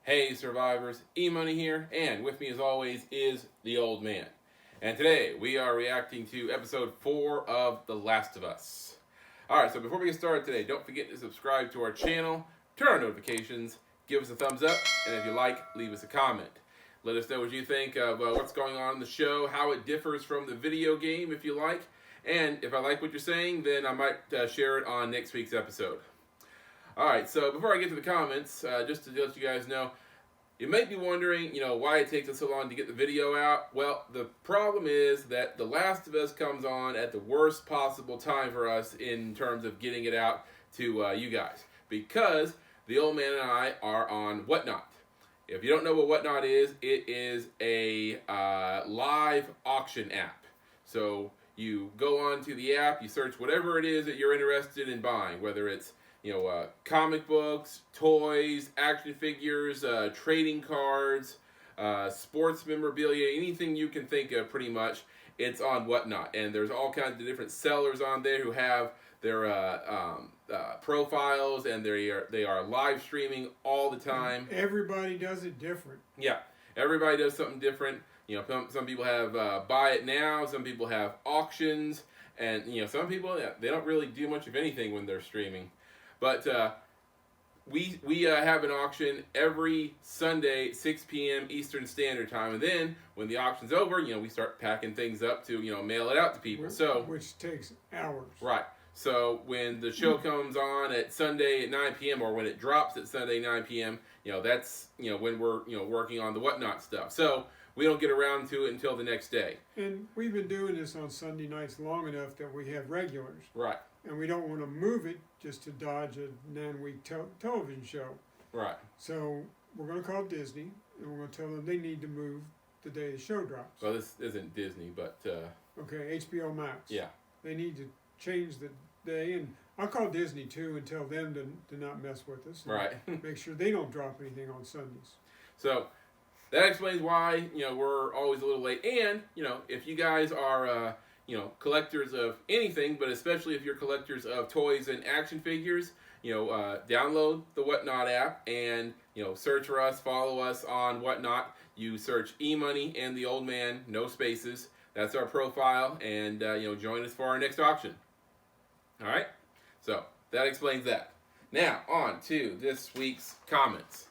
Hey survivors, EMoney here, and with me as always is the old man. And today we are reacting to episode 4 of The Last of Us. Alright, so before we get started today, don't forget to subscribe to our channel, turn on notifications, give us a thumbs up, and if you like, leave us a comment. Let us know what you think of what's going on in the show, how it differs from the video game if you like, and if I like what you're saying, then I might share it on next week's episode. Alright, so before I get to the comments, just to let you guys know, you might be wondering, why it takes us so long to get the video out. Well, the problem is that The Last of Us comes on at the worst possible time for us in terms of getting it out to you guys. Because the old man and I are on Whatnot. If you don't know what Whatnot is, it is a live auction app. So you go onto the app, you search whatever it is that you're interested in buying, whether it's comic books, toys, action figures, trading cards, sports memorabilia, anything you can think of pretty much, it's on Whatnot. And there's all kinds of different sellers on there who have their profiles, and they are live streaming all the time. Everybody does it different. Yeah, everybody does something different. Some people have buy it now, some people have auctions, and some people, they don't really do much of anything when they're streaming. But we have an auction every Sunday, 6 p.m. Eastern Standard Time. And then when the auction's over, we start packing things up to, mail it out to people. Which takes hours. Right. So when the show comes on at Sunday at 9 p.m. or when it drops at Sunday 9 p.m., that's, when we're, working on the Whatnot stuff. So we don't get around to it until the next day. And we've been doing this on Sunday nights long enough that we have regulars. Right. And we don't want to move it just to dodge a 9-week television show. Right. So we're going to call Disney, and we're going to tell them they need to move the day the show drops. Well, this isn't Disney, but... okay, HBO Max. Yeah. They need to change the day, and I'll call Disney too and tell them to not mess with us. Right. Make sure they don't drop anything on Sundays. So that explains why, we're always a little late. And, if you guys are... collectors of anything, but especially if you're collectors of toys and action figures, download the Whatnot app and, search for us, follow us on Whatnot. You search EMoney and the old man, no spaces. That's our profile, and, join us for our next auction. All right? So that explains that. Now, on to this week's comments.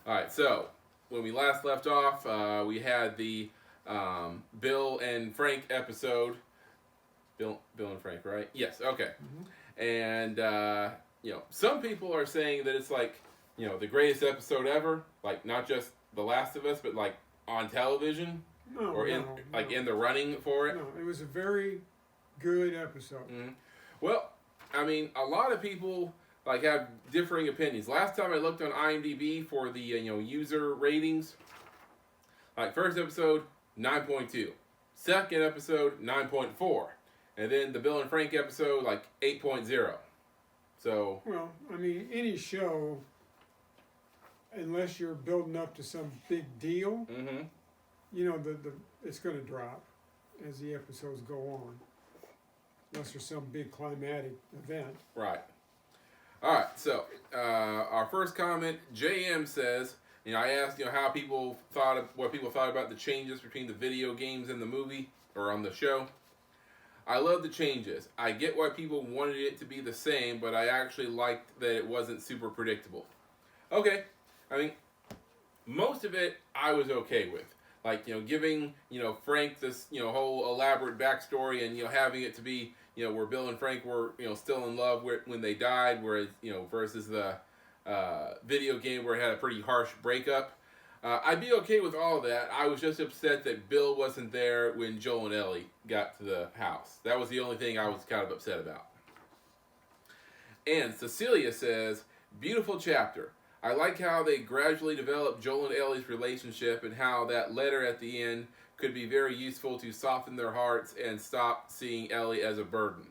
All right, so when we last left off, we had the Bill and Frank episode. Bill and Frank, right? Yes, okay. Mm-hmm. And, some people are saying that it's like, the greatest episode ever. Like, not just The Last of Us, but like on television. In the running for it. No, it was a very good episode. Mm-hmm. Well, I mean, a lot of people have differing opinions. Last time I looked on IMDb for the, user ratings, first episode, 9.2. Second episode, 9.4. And then the Bill and Frank episode, 8.0. So... Well, I mean, any show, unless you're building up to some big deal, mm-hmm. It's going to drop as the episodes go on. Unless there's some big climatic event. Right. All right, so our first comment, JM says, I asked, what people thought about the changes between the video games and the movie, or on the show. I love the changes. I get why people wanted it to be the same, but I actually liked that it wasn't super predictable. Okay. I mean, most of it I was okay with. Giving, Frank this, whole elaborate backstory and, having it to be, where Bill and Frank were, still in love when they died, whereas, versus the video game where it had a pretty harsh breakup. I'd be okay with all of that. I was just upset that Bill wasn't there when Joel and Ellie got to the house. That was the only thing I was kind of upset about. And Cecilia says, beautiful chapter. I like how they gradually developed Joel and Ellie's relationship and how that letter at the end could be very useful to soften their hearts and stop seeing Ellie as a burden.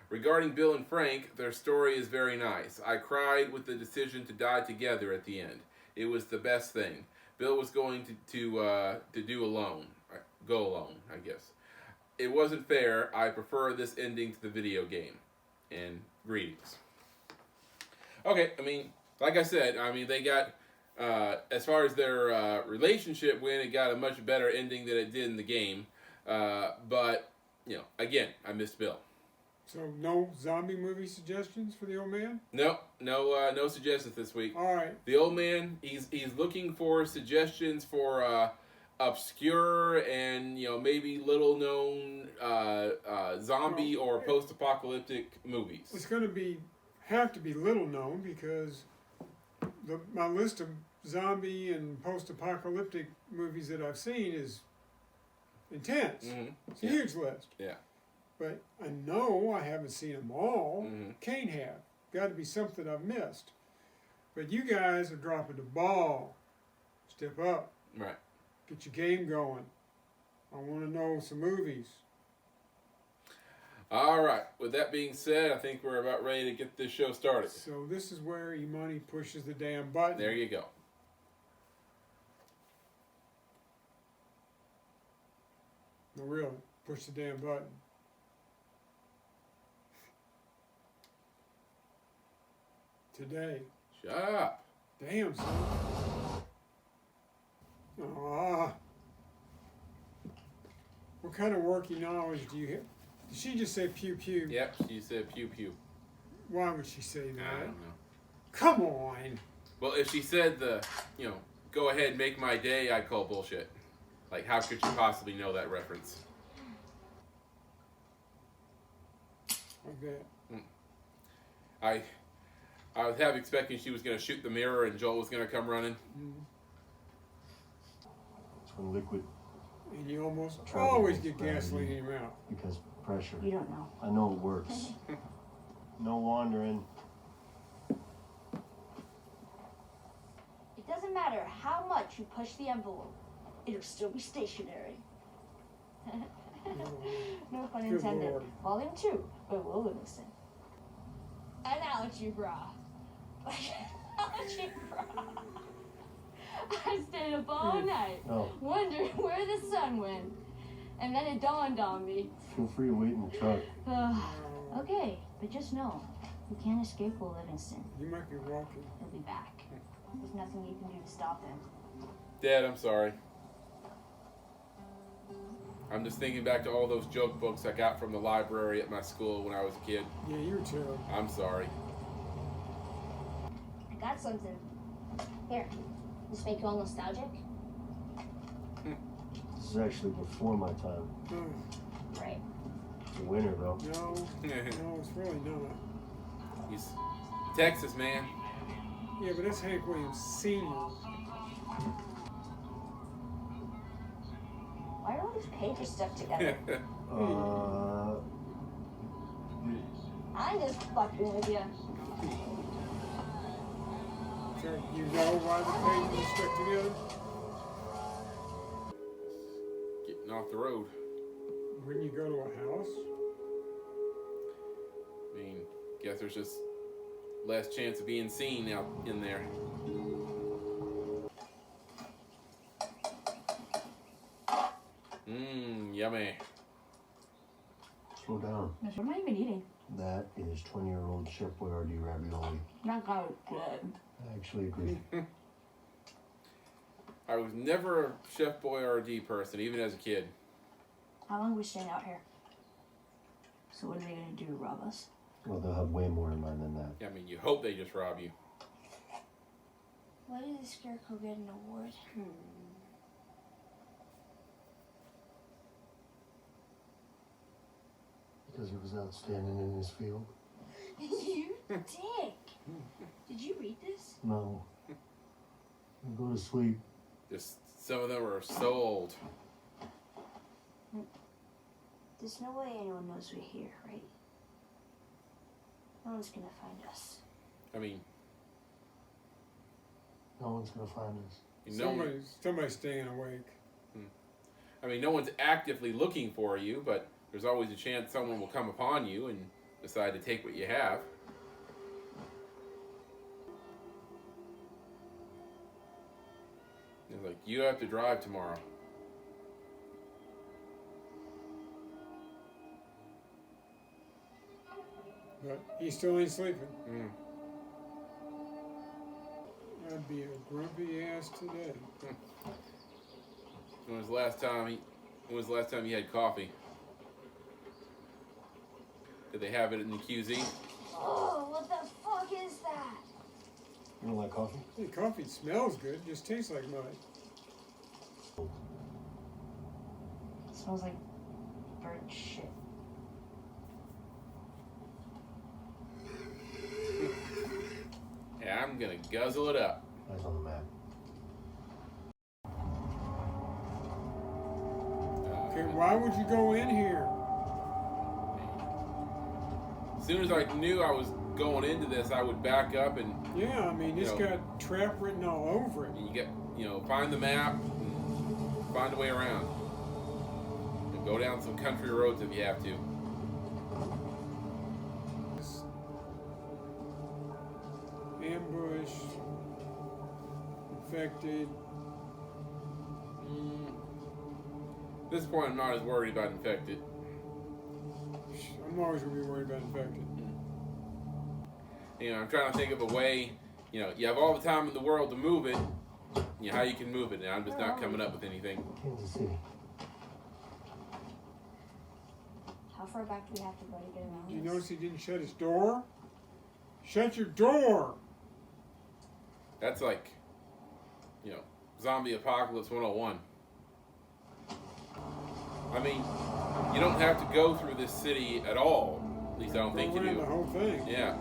Regarding Bill and Frank, their story is very nice. I cried with the decision to die together at the end. It was the best thing. Bill was going to go alone, I guess. It wasn't fair. I prefer this ending to the video game. And greetings. Okay, I mean, like I said, they got as far as their relationship went, it got a much better ending than it did in the game. But, again, I missed Bill. So no zombie movie suggestions for the old man? No suggestions this week. All right. The old man, he's looking for suggestions for obscure and maybe little known zombie or post-apocalyptic movies. It's going to have to be little known because my list of zombie and post-apocalyptic movies that I've seen is intense. Mm-hmm. It's a huge list. Yeah. But I know I haven't seen them all. Mm-hmm. Can't have. Got to be something I've missed. But you guys are dropping the ball. Step up. Right. Get your game going. I want to know some movies. All right. With that being said, I think we're about ready to get this show started. So this is where EMoney pushes the damn button. There you go. No, really. Push the damn button. Today. Shut up. Damn, son. Ah. What kind of working knowledge do you have? Did she just say pew pew? Yep, she said pew pew. Why would she say that? I don't know. Come on. Well, if she said go ahead, make my day, I'd call bullshit. Like, how could you possibly know that reference? Like that. I was half expecting she was going to shoot the mirror and Joel was going to come running. It's when liquid. And you always get gasoline in your mouth. Because pressure. You don't know. I know it works. No wandering. It doesn't matter how much you push the envelope, it'll still be stationary. No pun Good intended. Lord. Volume 2 by Will Livingston. Analogy bra. Analogy bra. I stayed up all night, wondering where the sun went. And then it dawned on me. Feel free to wait in the truck. Okay, but just know, you can't escape Will Livingston. You might be walking. He'll be back. There's nothing you can do to stop him. Dad, I'm sorry. I'm just thinking back to all those joke books I got from the library at my school when I was a kid. Yeah, you were terrible. I'm sorry. I got something. Here. This make you all nostalgic? This is actually before my time. Right. It's a winter, though. No, it's really not. He's Texas, man. Yeah, but that's Hank Williams Sr. Why are all these pages stuck together? I'm just fucking with you. So you know why the pages are stuck together? Getting off the road. When you go to a house? I mean, guess there's just less chance of being seen out in there. Yummy. Slow down. What am I even eating? That is 20-year-old Chef Boyardee ravioli. Not good. I actually agree. I was never a Chef Boyardee person, even as a kid. How long are we staying out here? So what are they gonna do? Rob us? Well, they'll have way more in mind than that. I mean, you hope they just rob you. Why did the Scarecrow get an award? Because he was outstanding in his field. You dick! Did you read this? No. Go to sleep. Just some of them are so old. There's no way anyone knows we're here, right? No one's gonna find us. I mean, No one's gonna find us. Somebody's staying awake. I mean, no one's actively looking for you, but there's always a chance someone will come upon you and decide to take what you have. It's like, you have to drive tomorrow. But he still ain't sleeping. I'd be a grumpy ass today. When was the last time you had coffee? Did they have it in the QZ? Oh, what the fuck is that? You don't like coffee? Hey, coffee smells good, just tastes like mud. It smells like burnt shit. Yeah, I'm gonna guzzle it up. Eyes on the map. Okay, why would you go in here? As soon as I knew I was going into this, I would back up and Yeah, I mean, it's got trap written all over it. you get, find the map and find a way around. And go down some country roads if you have to. This ambush, infected. At this point, I'm not as worried about infected. I'm always gonna be worried about infected. I'm trying to think of a way. You have all the time in the world to move it. How you can move it, and I'm just not coming up with anything. Kansas City. How far back do we have to go to get around Did you this? notice he didn't shut his door? Shut your door! That's like, zombie apocalypse 101. I mean, you don't have to go through this city at all. At least I don't think you Go around do. the whole thing. Yeah.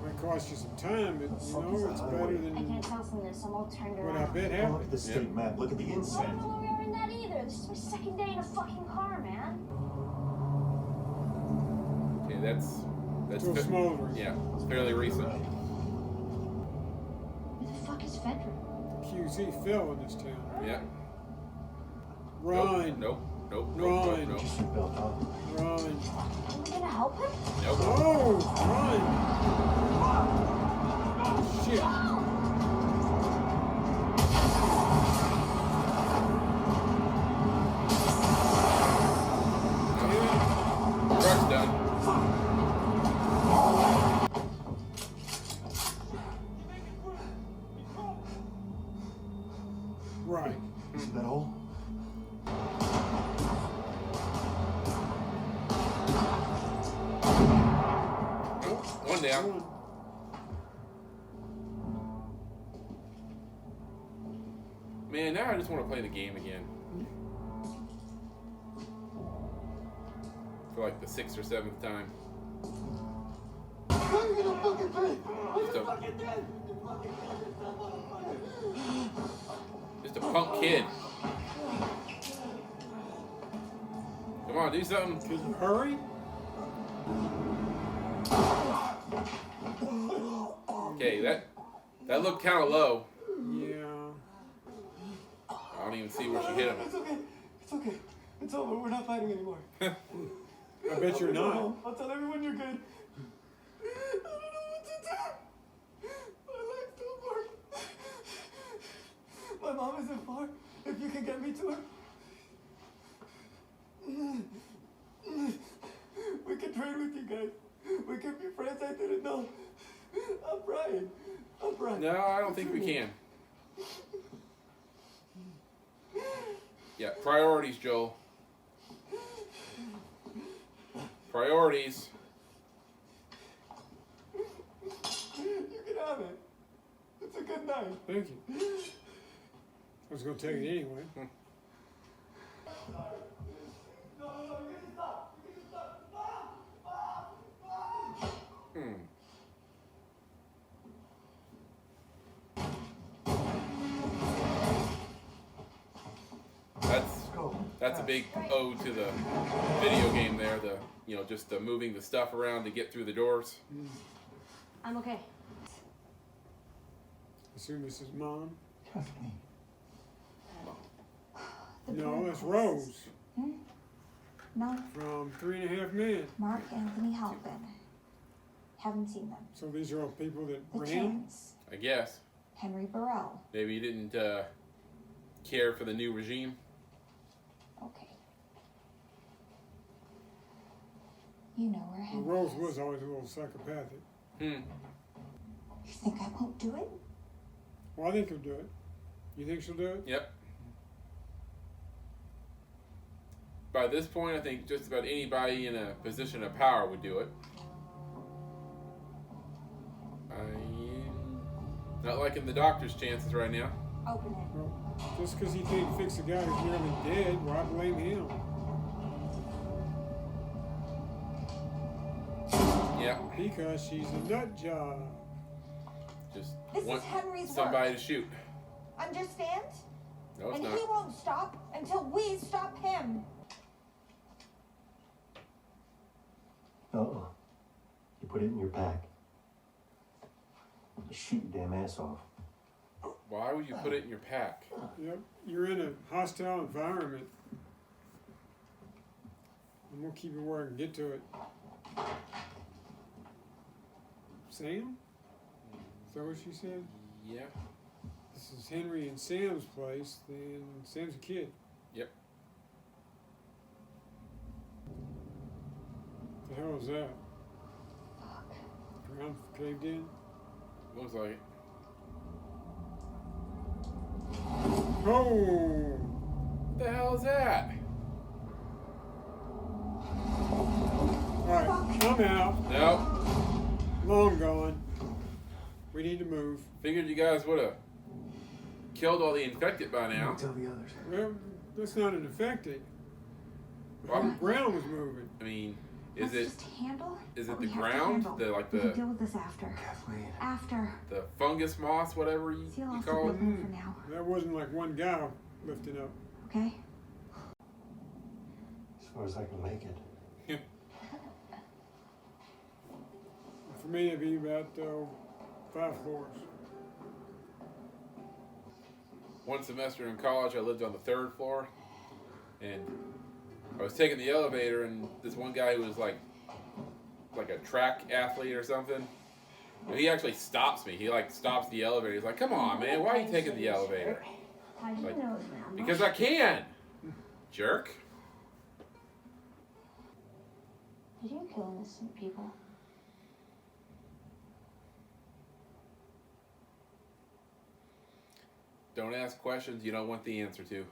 Might cost you some time, but What the you fuck know is it's that better highway? I than can't tell from this. I'm all turned what I around. bet Look happened. at the state map. Look at the I don't inside. know where we are in that either. This is my second day in a fucking car, man. Okay, that's Still smoldering. yeah, it's fairly recent. Where the fuck is Fedra? QZ fell in this town. Yeah. Run. Nope. Run. Get your seatbelt on. Run. Are we gonna help him? Nope. Oh, run. Shit. Truck's done. Right. See that hole? One down. Run. Man, now I just want to play the game again. For like the 6th or 7th time. Just a punk kid. Come on, do something. Can you hurry? Okay, that looked kind of low. Yeah. I don't even see where she hit him. It's okay. It's okay. It's over. We're not fighting anymore. I bet you're Go not. home. I'll tell everyone you're good. I don't know what to do. My legs don't work. My mom isn't far. If you can get me to her. We can trade with you guys. We can be friends. I didn't know. I'm Brian. No, I don't think we can. Yeah, priorities, Joel. Priorities. You can have it. It's a good night. Thank you. I was gonna take it anyway. That's a big ode to the video game there. Just moving the stuff around to get through the doors. I'm okay. Assume this is Mom. Kathleen. No, that's Rose No, from 3.5 Men. Mark Anthony Halpin. Haven't seen them. So these are all people that The ran. Chans. I guess. Henry Burrell. Maybe you didn't care for the new regime. Okay. You know where Well, Henry Rose is. was always a little psychopathic. You think I won't do it? Well, I think he'll do it. You think she'll do it? Yep. By this point, I think just about anybody in a position of power would do it. I'm not liking the doctor's chances right now. Open it. Well, just because he can't fix a guy who's nearly dead, why blame him? Yeah. Because she's a nut job. Just This want is Henry's somebody work. to shoot. Understand? No, it's And not. he won't stop until we stop him. Uh-uh. You put it in your pack. Shoot your damn ass off. Why would you put it in your pack? Yep, you're in a hostile environment. And we'll keep it where I can get to it. Sam? Is that what she said? Yeah. This is Henry and Sam's place, then Sam's a kid. Yep. The hell is that? Ground caved in? Looks like it. Oh! What the hell is that? Alright, I'm out. No. Long gone. We need to move. Figured you guys would have killed all the infected by now. Tell the others. Well, that's not an infected. The Well, ground was moving. I mean, Let's is it just handle is what it the we have to ground? handle. The like We can the deal with this after. Kathleen. After. the fungus moss, whatever you See, I'll also call be it? home for now. That wasn't like one guy lifting up. Okay? As far as I can make it. For me, it'd be about 5 floors. One semester in college, I lived on the 3rd floor, and I was taking the elevator, and this one guy who was like a track athlete or something, and he actually stops me. He like stops the elevator. He's like, "Come on, man, why are you taking the elevator?" How do you Like, know it's Mama? Because I can, jerk. Did you kill innocent people? Don't ask questions you don't want the answer to.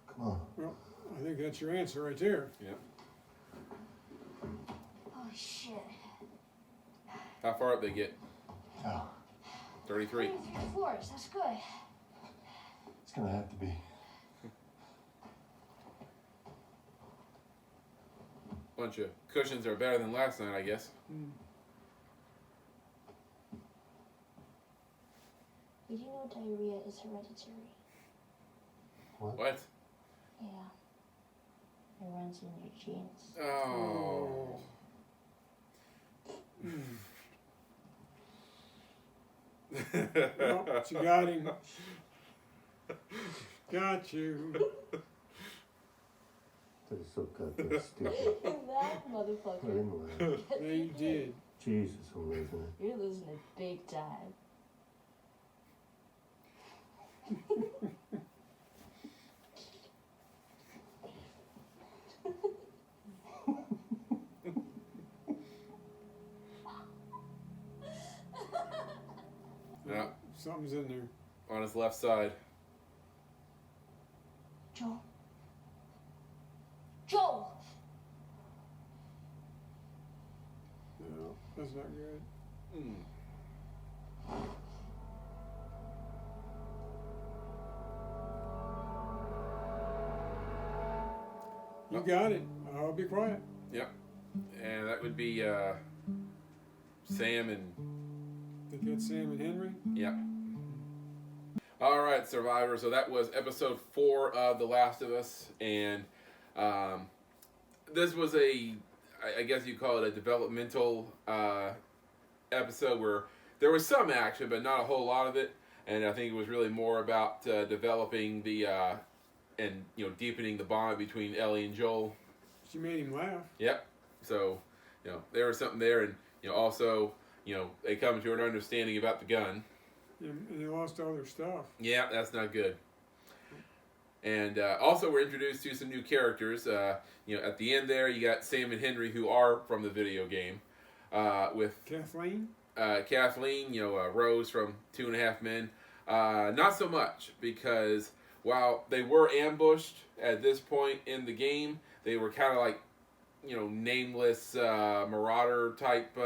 Come on. Well, I think that's your answer right there. Yeah. Oh shit. How far up they get? Oh, 33. 23 floors, that's good. it's gonna have to be. Bunch of cushions are better than last night, I guess. Mm. Did you know diarrhea is hereditary? What? Yeah. It runs in your genes. Oh. Well, you got him. Got you. That is so goddamn stupid. That motherfucker. Anyway, Yeah, you did. Jesus, I'm losing it. You're losing it big time. Yeah, Something's in there. on his left side. Joel. Joel! No, that's not good. Mm. You got it. I'll be quiet. Yep. And that would be Sam and Think that's Sam and Henry? yep. All right, Survivor. So that was episode 4 of The Last of Us, and this was I guess you call it a developmental episode where there was some action, but not a whole lot of it. And I think it was really more about developing the and deepening the bond between Ellie and Joel. She made him laugh. Yep. So there was something there, and also they come to an understanding about the gun. And they lost all their stuff. Yeah, that's not good. And also, we're introduced to some new characters. At the end there, you got Sam and Henry, who are from the video game, with Kathleen? Kathleen, Rose from 2.5 Men, not so much, because while they were ambushed at this point in the game, they were kind of like, nameless marauder type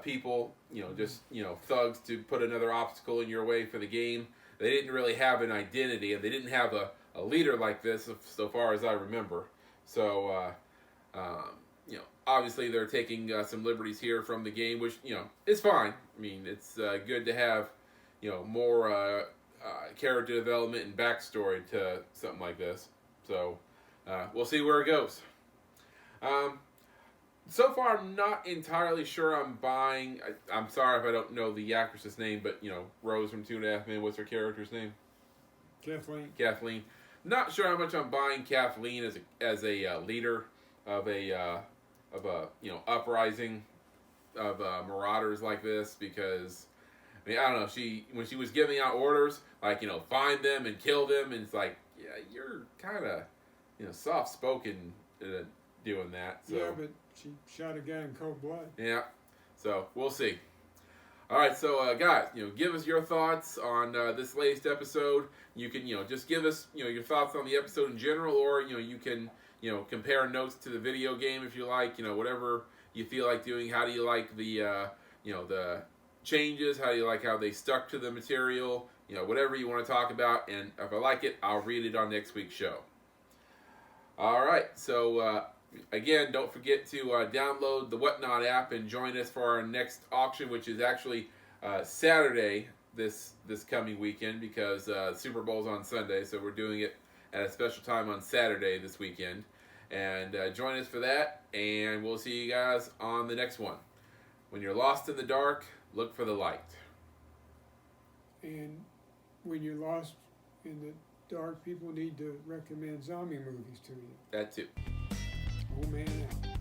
people, just, thugs to put another obstacle in your way for the game. They didn't really have an identity, and they didn't have a leader like this, so far as I remember. So, obviously they're taking some liberties here from the game, which, is fine. I mean, it's good to have, more character development and backstory to something like this. So, we'll see where it goes. So far, I'm not entirely sure I'm buying. I'm sorry if I don't know the actress's name, but, Rose from 2.5 Men, what's her character's name? Kathleen. Not sure how much I'm buying Kathleen as a leader of a uprising of marauders like this, because I mean, I don't know, when she was giving out orders like, find them and kill them, and it's like, yeah, you're kind of soft spoken doing that. So. Yeah, but she shot a guy in cold blood. Yeah, so we'll see. All right, so guys, give us your thoughts on this latest episode. You can, just give us, your thoughts on the episode in general, or you can, compare notes to the video game if you like. Whatever you feel like doing. How do you like the, the changes? How do you like how they stuck to the material? Whatever you want to talk about, and if I like it, I'll read it on next week's show. All right, so again, don't forget to download the Whatnot app and join us for our next auction, which is actually Saturday this coming weekend, because Super Bowl's on Sunday, so we're doing it at a special time on Saturday this weekend. And join us for that, and we'll see you guys on the next one. When you're lost in the dark, look for the light. And when you're lost in the dark, people need to recommend zombie movies to you. That too. Old man out.